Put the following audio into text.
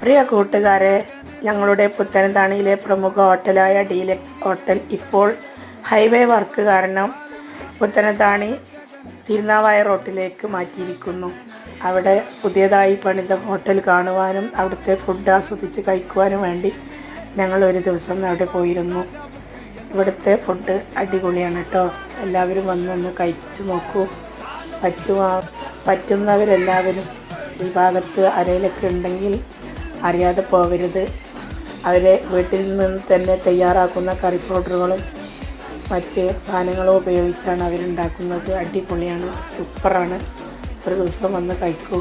പ്രിയ കൂട്ടുകാരെ, ഞങ്ങളുടെ പുത്തനത്താണിയിലെ പ്രമുഖ ഹോട്ടലായ ഡീലക്സ് ഹോട്ടൽ ഇപ്പോൾ ഹൈവേ വർക്ക് കാരണം പുത്തനത്താണി തിരുനാവായ റോട്ടിലേക്ക് മാറ്റിയിരിക്കുന്നു. അവിടെ പുതിയതായി പണിത ഹോട്ടൽ കാണുവാനും അവിടുത്തെ ഫുഡ് ആസ്വദിച്ച് കഴിക്കുവാനും വേണ്ടി ഞങ്ങൾ ഒരു ദിവസം അവിടെ പോയിരുന്നു. ഇവിടുത്തെ ഫുഡ് അടിപൊളിയാണ് കേട്ടോ. എല്ലാവരും വന്നൊന്ന് കഴിച്ചു നോക്കൂ. പറ്റുന്നവരെല്ലാവരും ഈ ഭാഗത്ത് ആരെങ്കിലൊക്കെ ഉണ്ടെങ്കിൽ അറിയാതെ പോകരുത്. അവരെ വീട്ടിൽ നിന്ന് തന്നെ തയ്യാറാക്കുന്ന കറി പൗഡറുകളും മറ്റ് സാധനങ്ങളും ഉപയോഗിച്ചാണ് അവരുണ്ടാക്കുന്നത്. അടിപൊളിയാണ്, സൂപ്പറാണ്. ഒരു ദിവസം വന്ന് കഴിക്കൂ.